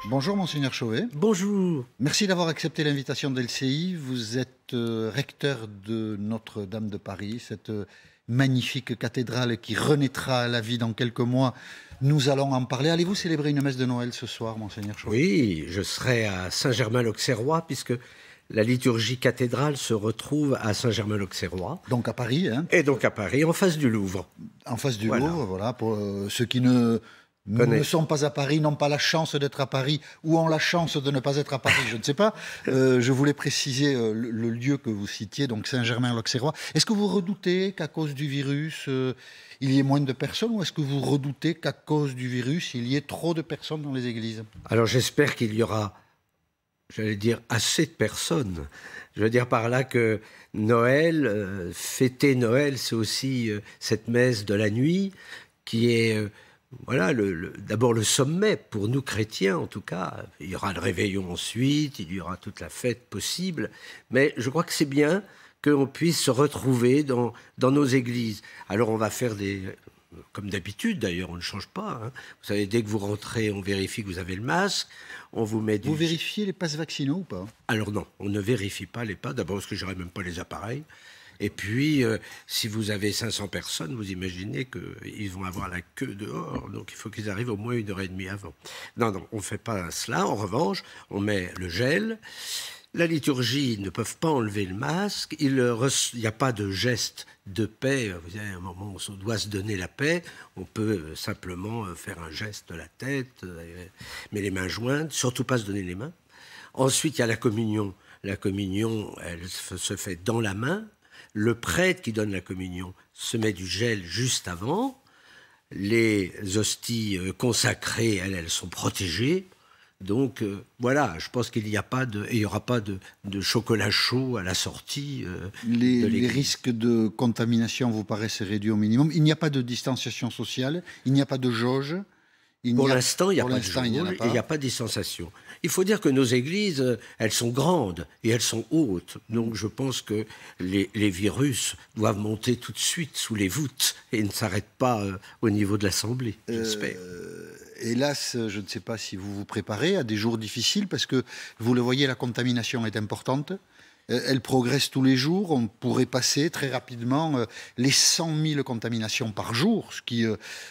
Bonjour Monseigneur Chauvet. Bonjour. Merci d'avoir accepté l'invitation de l'LCI. Vous êtes recteur de Notre-Dame de Paris, cette magnifique cathédrale qui renaîtra à la vie dans quelques mois. Nous allons en parler. Allez-vous célébrer une messe de Noël ce soir, Monseigneur Chauvet? Oui, je serai à Saint-Germain-l'Auxerrois puisque la liturgie cathédrale se retrouve à Saint-Germain-l'Auxerrois. Donc à Paris, hein? Et donc à Paris, en face du Louvre. En face du Louvre, voilà. Pour ceux qui ne sont pas à Paris, n'ont pas la chance d'être à Paris, ou ont la chance de ne pas être à Paris, je ne sais pas. Je voulais préciser le lieu que vous citiez, donc Saint-Germain-l'Auxerrois. Est-ce que vous redoutez qu'à cause du virus, il y ait moins de personnes, ou est-ce que vous redoutez qu'à cause du virus, il y ait trop de personnes dans les églises? Alors j'espère qu'il y aura, j'allais dire, assez de personnes. Je veux dire par là que Noël, fêter Noël, c'est aussi cette messe de la nuit qui est... Voilà, d'abord le sommet, pour nous chrétiens en tout cas. Il y aura le réveillon ensuite, il y aura toute la fête possible. Mais je crois que c'est bien qu'on puisse se retrouver dans nos églises. Alors on va faire comme d'habitude d'ailleurs, on ne change pas. Hein. Vous savez, dès que vous rentrez, on vérifie que vous avez le masque, on vous met Vous vérifiez les passes vaccinaux ou pas? Alors non, on ne vérifie pas les passes, d'abord parce que j'aurais même pas les appareils. Et puis, si vous avez 500 personnes, vous imaginez qu'ils vont avoir la queue dehors. Donc, il faut qu'ils arrivent au moins 1h30 avant. Non, on ne fait pas cela. En revanche, on met le gel. La liturgie ne peuvent pas enlever le masque. Il n'y a pas de geste de paix. Vous avez un moment où on doit se donner la paix. On peut simplement faire un geste de la tête, mais les mains jointes, surtout pas se donner les mains. Ensuite, il y a la communion. La communion, elle se fait dans la main. Le prêtre qui donne la communion se met du gel juste avant. Les hosties consacrées, elles sont protégées. Donc voilà, je pense qu'il n'y aura pas de chocolat chaud à la sortie. Les risques de contamination vous paraissent réduits au minimum. Il n'y a pas de distanciation sociale, il n'y a pas de jauge. Pour l'instant, il n'y a pas de jauge, il n'y a pas de distanciation. Il faut dire que nos églises, elles sont grandes et elles sont hautes. Donc je pense que les virus doivent monter tout de suite sous les voûtes et ne s'arrêtent pas au niveau de l'Assemblée, j'espère. Hélas, je ne sais pas si vous vous préparez à des jours difficiles parce que, vous le voyez, la contamination est importante. Elle progresse tous les jours. On pourrait passer très rapidement les 100 000 contaminations par jour, ce qui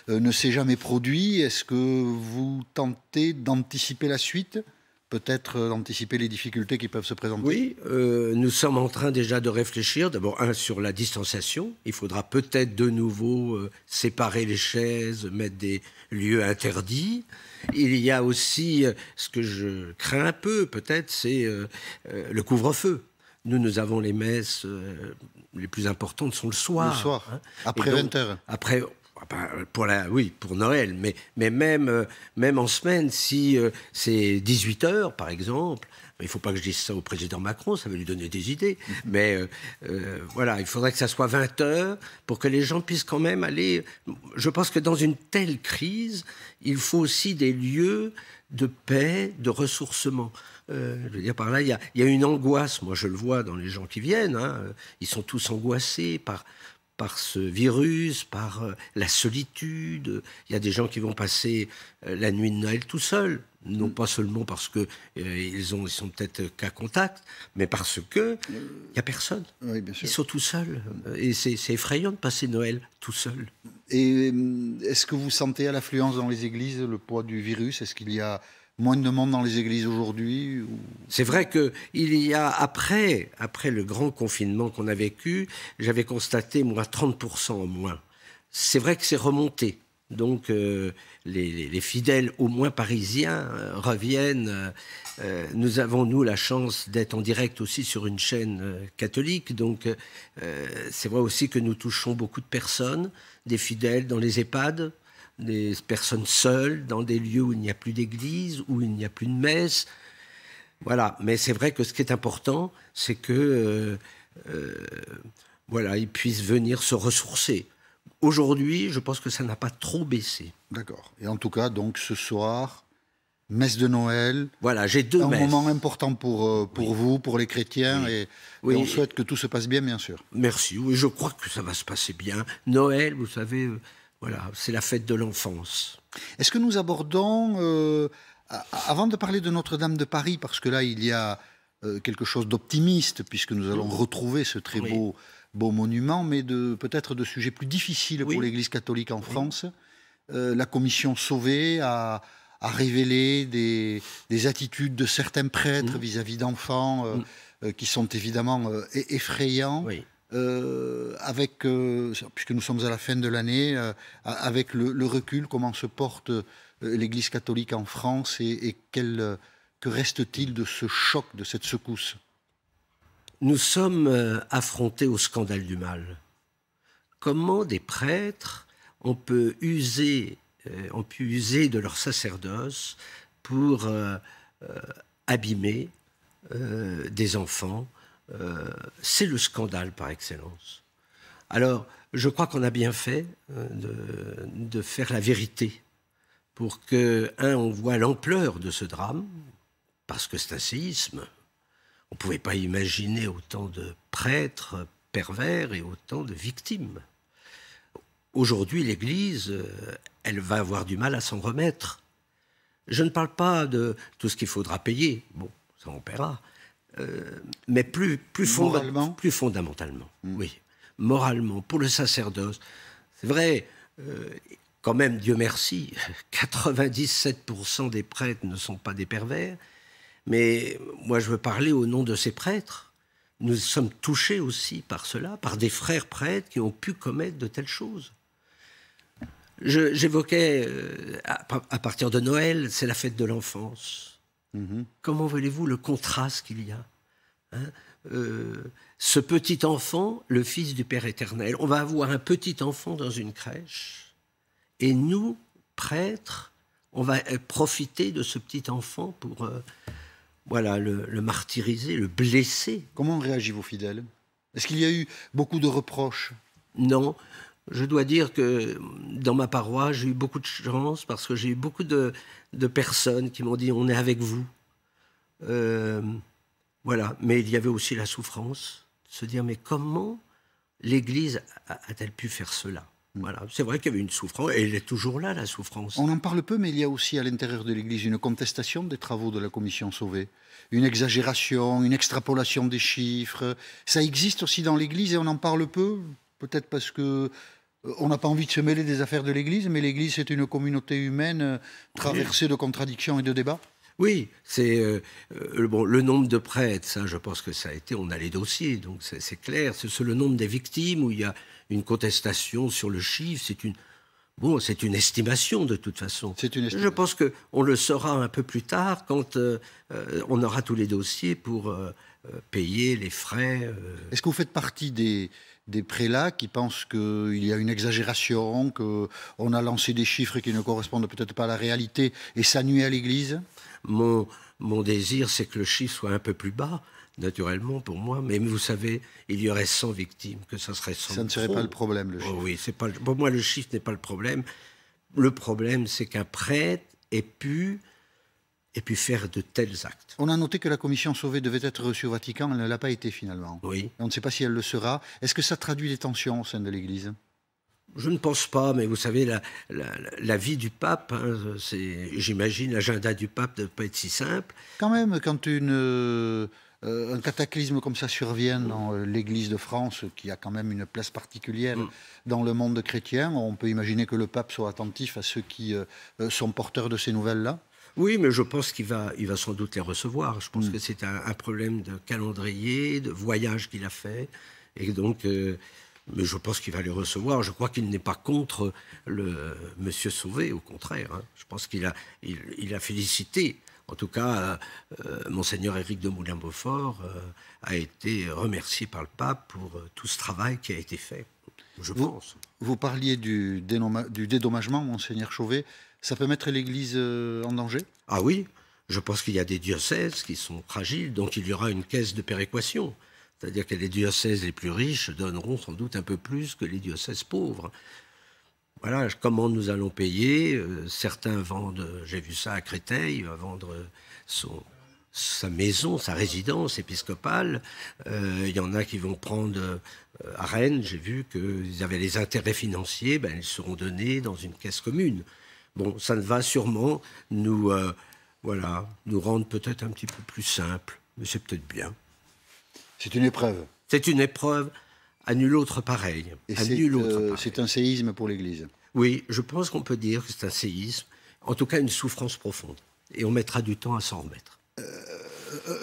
ne s'est jamais produit. Est-ce que vous tentez d'anticiper la suite ? Peut-être d'anticiper les difficultés qui peuvent se présenter? Oui, nous sommes en train déjà de réfléchir. D'abord, sur la distanciation. Il faudra peut-être de nouveau séparer les chaises, mettre des lieux interdits. Il y a aussi, ce que je crains un peu, peut-être, c'est le couvre-feu. Nous avons les messes les plus importantes sont le soir. Le soir, hein. après 20h. Après, pour Noël, mais même en semaine, si c'est 18h, par exemple, il ne faut pas que je dise ça au président Macron, ça va lui donner des idées, mais voilà, il faudrait que ça soit 20h pour que les gens puissent quand même aller... Je pense que dans une telle crise, il faut aussi des lieux de paix, de ressourcement. Je veux dire, par là, il y a une angoisse, moi je le vois dans les gens qui viennent, hein, ils sont tous angoissés par ce virus, par la solitude. Il y a des gens qui vont passer la nuit de Noël tout seuls, non pas seulement parce que ils sont peut-être cas contact, mais parce que il y a personne. Oui, bien sûr. Ils sont tout seuls et c'est effrayant de passer Noël tout seul. Et est-ce que vous sentez à l'affluence dans les églises le poids du virus? Est-ce qu'il y a moins de monde dans les églises aujourd'hui ou... C'est vrai qu'il y a, après le grand confinement qu'on a vécu, j'avais constaté, moi, 30% en moins. C'est vrai que c'est remonté. Donc, les fidèles, au moins parisiens, reviennent. Nous avons, nous, la chance d'être en direct aussi sur une chaîne catholique. Donc, c'est vrai aussi que nous touchons beaucoup de personnes, des fidèles dans les EHPAD, des personnes seules, dans des lieux où il n'y a plus d'église, où il n'y a plus de messe. Voilà. Mais c'est vrai que ce qui est important, c'est que voilà, ils puissent venir se ressourcer. Aujourd'hui, je pense que ça n'a pas trop baissé. D'accord. Et en tout cas, donc, ce soir, messe de Noël. Voilà, j'ai deux messes. Un moment important pour vous, pour les chrétiens. Oui. Et Oui. on souhaite que tout se passe bien, bien sûr. Merci. Oui, je crois que ça va se passer bien. Noël, vous savez, voilà, c'est la fête de l'enfance. Est-ce que nous abordons Avant de parler de Notre-Dame de Paris, parce que là, il y a quelque chose d'optimiste, puisque nous allons retrouver ce très beau monument, mais peut-être de sujets plus difficiles pour l'Église catholique en France. La commission Sauvé a révélé des attitudes de certains prêtres vis-à-vis d'enfants qui sont évidemment effrayants. Puisque nous sommes à la fin de l'année, avec le recul, comment se porte l'Église catholique en France et que reste-t-il de ce choc, de cette secousse? Nous sommes affrontés au scandale du mal. Comment des prêtres ont pu user de leur sacerdoce pour abîmer des enfants? C'est le scandale par excellence. Alors, je crois qu'on a bien fait de faire la vérité pour que, on voit l'ampleur de ce drame, parce que c'est un séisme. On ne pouvait pas imaginer autant de prêtres pervers et autant de victimes. Aujourd'hui, l'Église, elle va avoir du mal à s'en remettre. Je ne parle pas de tout ce qu'il faudra payer, bon, ça on paiera, mais plus fondamentalement, oui. Moralement, pour le sacerdoce. C'est vrai, quand même, Dieu merci, 97% des prêtres ne sont pas des pervers, mais moi je veux parler au nom de ces prêtres. Nous sommes touchés aussi par cela, par des frères prêtres qui ont pu commettre de telles choses. J'évoquais, à partir de Noël, c'est la fête de l'enfance. Comment voulez-vous le contraste qu'il y a, hein? Ce petit enfant, le fils du Père éternel, on va avoir un petit enfant dans une crèche, et nous, prêtres, on va profiter de ce petit enfant pour le martyriser, le blesser. Comment réagissent vos fidèles? Est-ce qu'il y a eu beaucoup de reproches? Non. Je dois dire que dans ma paroisse, j'ai eu beaucoup de chance parce que j'ai eu beaucoup de personnes qui m'ont dit « on est avec vous ». Voilà, mais il y avait aussi la souffrance, de se dire « mais comment l'Église a-t-elle pu faire cela ?» Voilà, c'est vrai qu'il y avait une souffrance, et elle est toujours là, la souffrance. On en parle peu, mais il y a aussi à l'intérieur de l'Église une contestation des travaux de la Commission Sauvé, une exagération, une extrapolation des chiffres. Ça existe aussi dans l'Église et on en parle peu, peut-être parce que on n'a pas envie de se mêler des affaires de l'Église, mais l'Église c'est une communauté humaine traversée de contradictions et de débats. Oui, c'est le nombre de prêtres, ça, je pense que ça a été, on a les dossiers, donc c'est clair. C'est le nombre des victimes où il y a une contestation sur le chiffre. C'est une estimation de toute façon. C'est une estimation. Je pense qu'on le saura un peu plus tard quand on aura tous les dossiers pour payer les frais. Est-ce que vous faites partie des prélats qui pensent qu'il y a une exagération, qu'on a lancé des chiffres qui ne correspondent peut-être pas à la réalité et ça nuit à l'Église? Mon désir, c'est que le chiffre soit un peu plus bas, naturellement, pour moi. Mais vous savez, il y aurait 100 victimes, que ça serait 100. Ça ne serait pas le problème, le chiffre. Oh oui, pour moi, le chiffre n'est pas le problème. Le problème, c'est qu'un prêtre ait pu faire de tels actes. On a noté que la commission Sauvé devait être reçue au Vatican, elle ne l'a pas été finalement. Oui. On ne sait pas si elle le sera. Est-ce que ça traduit les tensions au sein de l'Église? Je ne pense pas, mais vous savez, la vie du pape, hein, j'imagine, l'agenda du pape ne doit pas être si simple. Quand même, quand un cataclysme comme ça survient dans l'Église de France, qui a quand même une place particulière dans le monde chrétien, on peut imaginer que le pape soit attentif à ceux qui sont porteurs de ces nouvelles-là. Oui, mais je pense qu'il va sans doute les recevoir. Je pense que c'est un problème de calendrier, de voyage qu'il a fait. Et donc, mais je pense qu'il va les recevoir. Je crois qu'il n'est pas contre le Monsieur Sauvé, au contraire. Hein. Je pense qu'il a félicité. En tout cas, Monseigneur Éric de Moulin-Beaufort a été remercié par le pape pour tout ce travail qui a été fait, je pense. Vous parliez du dédommagement, Monseigneur Chauvet. Ça peut mettre l'Église en danger? Ah oui, je pense qu'il y a des diocèses qui sont fragiles, donc il y aura une caisse de péréquation. C'est-à-dire que les diocèses les plus riches donneront sans doute un peu plus que les diocèses pauvres. Voilà, comment nous allons payer? Certains vendent, j'ai vu ça à Créteil, va vendre sa maison, sa résidence épiscopale. Il y en a qui vont prendre à Rennes, j'ai vu qu'ils avaient les intérêts financiers, ils seront donnés dans une caisse commune. Bon, ça ne va sûrement nous voilà, nous rendre peut-être un petit peu plus simples, mais c'est peut-être bien. C'est une épreuve. C'est une épreuve à nul autre pareil. Et c'est un séisme pour l'Église. Oui, je pense qu'on peut dire que c'est un séisme, en tout cas une souffrance profonde. Et on mettra du temps à s'en remettre.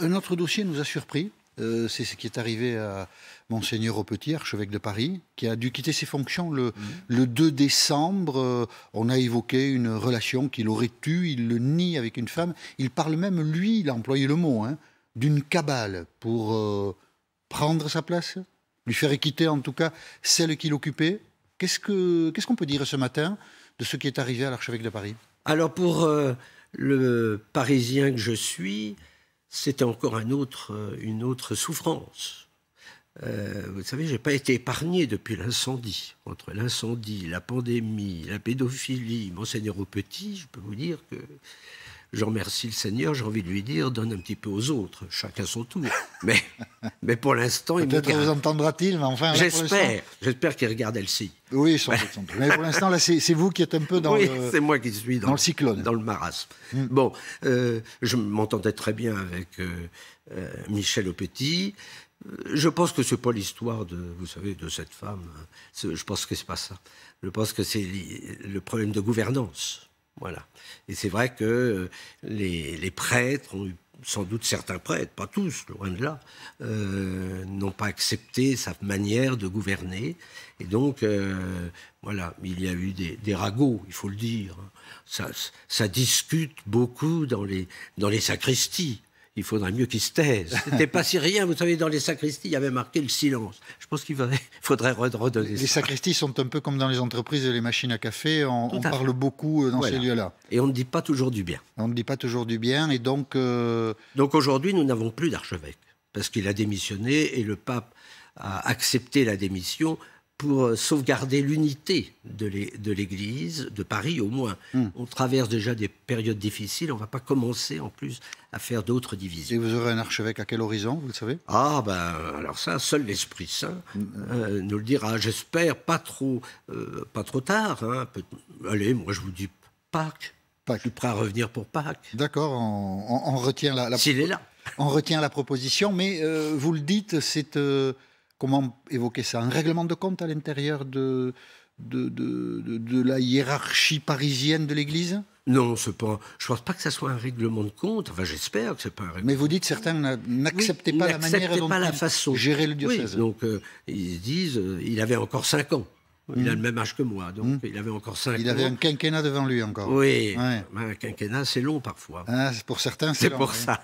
Un autre dossier nous a surpris. C'est ce qui est arrivé à Monseigneur Aupetit, archevêque de Paris, qui a dû quitter ses fonctions le 2 décembre. On a évoqué une relation qu'il aurait eue, il le nie avec une femme. Il parle même, lui, il a employé le mot, hein, d'une cabale pour prendre sa place, lui faire quitter en tout cas celle qu'il occupait. Qu'est-ce qu'on peut dire ce matin de ce qui est arrivé à l'archevêque de Paris? Alors pour le Parisien que je suis, c'était encore une autre souffrance. Vous savez, je n'ai pas été épargné depuis l'incendie. Entre l'incendie, la pandémie, la pédophilie, Monseigneur Aupetit, je peux vous dire que je remercie le Seigneur, j'ai envie de lui dire, donne un petit peu aux autres, chacun son tour. Mais pour l'instant, il me garde. Peut-être vous entendra-t-il, mais enfin... J'espère qu'il regarde LCI. Oui, sans doute. Mais pour l'instant, là, c'est vous qui êtes un peu dans c'est moi qui suis dans le cyclone. Dans le marasme. Bon, je m'entendais très bien avec Michel Aupetit. Je pense que c'est pas l'histoire vous savez, de cette femme. Je pense que c'est pas ça. Je pense que c'est le problème de gouvernance. Voilà. Et c'est vrai que les prêtres ont eu, sans doute certains prêtres, pas tous, loin de là, n'ont pas accepté sa manière de gouverner. Et donc, voilà, il y a eu des ragots, il faut le dire. Ça discute beaucoup dans les sacristies. Il faudrait mieux qu'ils se taisent. C'était pas si rien, vous savez, dans les sacristies, il y avait marqué le silence. Je pense qu'il faudrait redonner ça. Les sacristies sont un peu comme dans les entreprises et les machines à café. On parle beaucoup dans ces lieux-là. Et on ne dit pas toujours du bien. On ne dit pas toujours du bien. Et donc... Donc aujourd'hui, nous n'avons plus d'archevêque. Parce qu'il a démissionné et le pape a accepté la démission pour sauvegarder l'unité de l'Église, de Paris au moins. On traverse déjà des périodes difficiles, on ne va pas commencer en plus à faire d'autres divisions. Et vous aurez un archevêque à quel horizon, vous le savez? Ah ben, alors ça, seul l'Esprit Saint nous le dira, j'espère, pas trop tard. Hein. Allez, moi je vous dis Pâques. Je suis prêt à revenir pour Pâques. D'accord, on retient s'il est là. On retient la proposition, mais vous le dites, c'est... Comment évoquer ça? Un règlement de compte à l'intérieur de la hiérarchie parisienne de l'Église? Non, je ne pense pas que ça soit un règlement de compte. Enfin, j'espère que ce n'est pas un règlement. Mais vous dites certains n'acceptaient pas la manière dont ils géraient le diocèse. Oui, donc, ils disent il avait encore 5 ans. Il a le même âge que moi, donc il avait encore 5 ans. Il avait un quinquennat devant lui encore. Oui, ouais. Un quinquennat, c'est long parfois. Ah, pour certains, c'est long. C'est pour ça.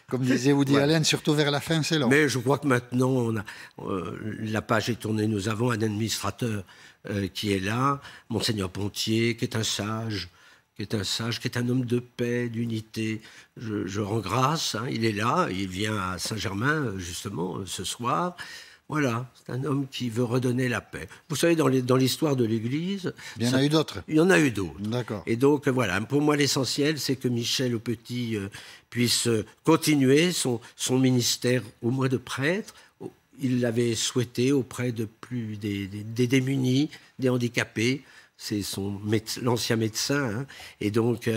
Comme disait Woody Allen, surtout vers la fin, c'est long. Mais je crois que maintenant, la page est tournée. Nous avons un administrateur qui est là, Monseigneur Pontier, qui est un sage, qui est un homme de paix, d'unité. Je rends grâce, hein, il est là, il vient à Saint-Germain, justement, ce soir. Voilà, c'est un homme qui veut redonner la paix. Vous savez, dans l'histoire de l'Église... Il y en a eu d'autres. Il y en a eu d'autres. D'accord. Et donc, voilà, pour moi, l'essentiel, c'est que Michel Aupetit puisse continuer son ministère au moins de prêtre. Il l'avait souhaité auprès des démunis, des handicapés. C'est l'ancien médecin. Hein. Et donc...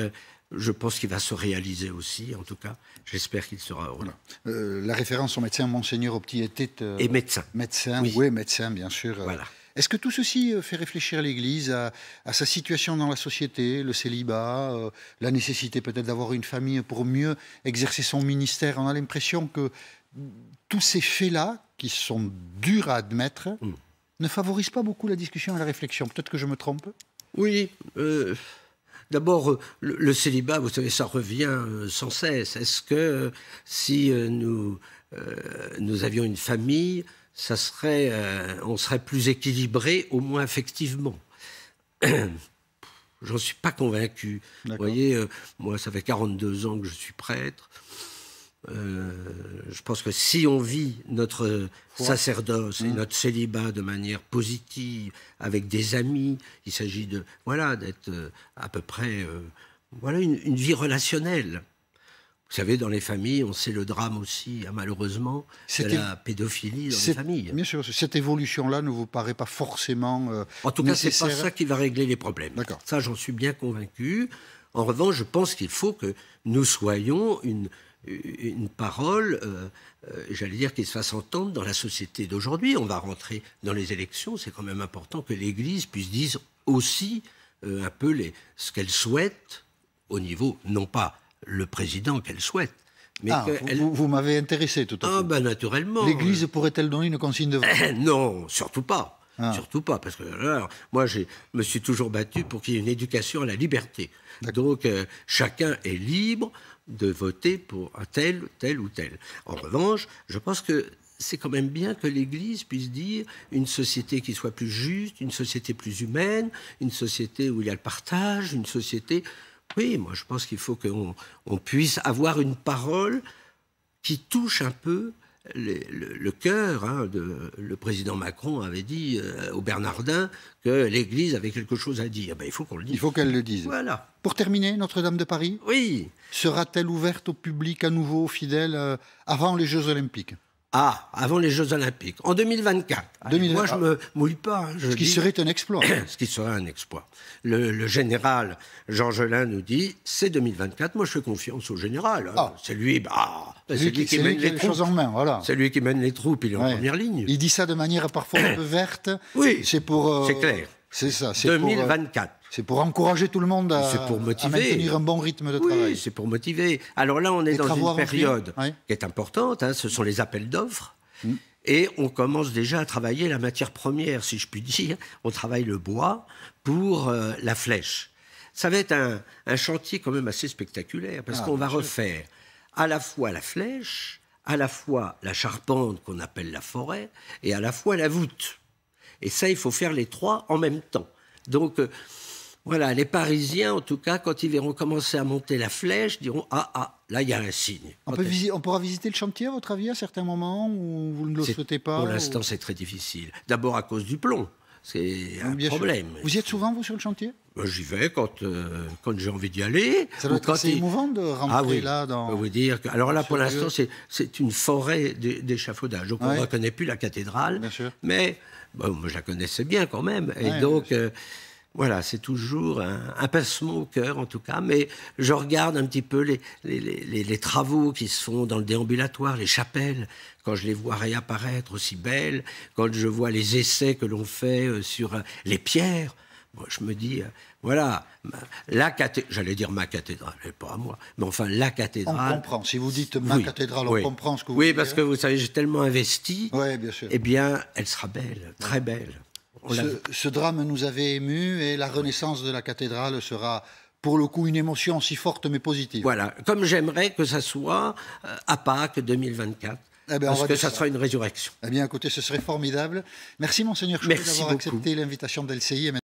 je pense qu'il va se réaliser aussi, en tout cas. J'espère qu'il sera... Voilà. La référence au médecin, Monseigneur Aupetit était... Et médecin. Médecin, oui, médecin, bien sûr. Voilà. Est-ce que tout ceci fait réfléchir l'Église à sa situation dans la société, le célibat, la nécessité peut-être d'avoir une famille pour mieux exercer son ministère? On a l'impression que tous ces faits-là, qui sont durs à admettre, ne favorisent pas beaucoup la discussion et la réflexion. Peut-être que je me trompe? Oui, d'abord, le célibat, vous savez, ça revient sans cesse. Est-ce que si nous avions une famille, on serait plus équilibré, au moins affectivement? J'en suis pas convaincu. Vous voyez, moi, ça fait 42 ans que je suis prêtre. Je pense que si on vit notre sacerdoce et notre célibat de manière positive, avec des amis, il s'agit d'être à peu près une vie relationnelle. Vous savez, dans les familles, on sait le drame aussi, malheureusement, de la pédophilie dans les familles. Bien sûr, cette évolution-là ne vous paraît pas forcément en tout cas, nécessaire. c'est pas ça qui va régler les problèmes. D'accord. Ça, j'en suis bien convaincu. En revanche, je pense qu'il faut que nous soyons une parole, j'allais dire, qui se fasse entendre dans la société d'aujourd'hui. On va rentrer dans les élections, c'est quand même important que l'Église puisse dire aussi un peu ce qu'elle souhaite au niveau, non pas le président qu'elle souhaite, mais vous m'avez intéressé tout à fait. Ah ben naturellement. L'Église pourrait-elle donner une consigne de vote? Non, surtout pas. Surtout pas, parce que alors, moi, je me suis toujours battu pour qu'il y ait une éducation à la liberté. Donc, chacun est libre de voter pour un tel ou tel. En revanche, je pense que c'est quand même bien que l'Église puisse dire une société qui soit plus juste, une société plus humaine, une société où il y a le partage, une société... Oui, moi, je pense qu'il faut qu'on puisse avoir une parole qui touche un peu le cœur. Le président Macron avait dit aux Bernardins que l'Église avait quelque chose à dire. Ben, il faut qu'on le dise. Il faut qu'elle le dise. Voilà. Pour terminer, Notre-Dame de Paris, oui, sera-t-elle ouverte au public à nouveau, aux fidèles, avant les Jeux Olympiques? Ah, avant les Jeux Olympiques, en 2024. Moi, je ne me mouille pas. Ce qui serait un exploit. Ce qui serait un exploit. Le général Jean Gelin nous dit, c'est 2024. Moi, je fais confiance au général. C'est lui, c'est lui qui mène les troupes. En main, voilà. C'est lui qui mène les troupes, il est en première ligne. Il dit ça de manière parfois un peu verte. Oui, c'est pour. C'est clair. C'est ça. 2024. C'est pour encourager tout le monde à maintenir un bon rythme de travail. Oui, c'est pour motiver. Alors là, on est dans une période qui est importante. Ce sont les appels d'offres. Et on commence déjà à travailler la matière première, si je puis dire. On travaille le bois pour la flèche. Ça va être un chantier quand même assez spectaculaire, parce qu'on va refaire à la fois la flèche, à la fois la charpente qu'on appelle la forêt, et à la fois la voûte. Et ça, il faut faire les trois en même temps. Donc, voilà, les Parisiens, en tout cas, quand ils verront commencer à monter la flèche, diront « Ah, là, il y a un signe ». On pourra visiter le chantier, à votre avis, à certains moments, ou vous ne le souhaitez pas? Pour l'instant, c'est très difficile. D'abord à cause du plomb. C'est un problème. Vous y êtes souvent, vous, sur le chantier? J'y vais quand j'ai envie d'y aller. Ça doit être assez émouvant de rentrer là dans... Je peux vous dire que, alors là, pour l'instant, c'est une forêt d'échafaudage. Donc, on ne reconnaît plus la cathédrale. Bien sûr. Mais moi, je la connaissais bien quand même. Et donc... Voilà, c'est toujours un pincement au cœur, en tout cas. Mais je regarde un petit peu les travaux qui se font dans le déambulatoire, les chapelles, quand je les vois réapparaître aussi belles, quand je vois les essais que l'on fait sur les pierres. Moi, je me dis, voilà, j'allais dire ma cathédrale, pas à moi, mais enfin la cathédrale. On comprend. Si vous dites ma cathédrale, on comprend ce que vous dites. Oui, parce que vous savez, j'ai tellement investi. Oui, bien sûr. Eh bien, elle sera belle, très belle. Ce drame nous avait émus et la renaissance de la cathédrale sera, pour le coup, une émotion si forte mais positive. Voilà, comme j'aimerais que ça soit à Pâques 2024. Parce que ça sera une résurrection. Eh bien, écoutez, ce serait formidable. Merci, Monseigneur Chouet, d'avoir accepté l'invitation d'LCI.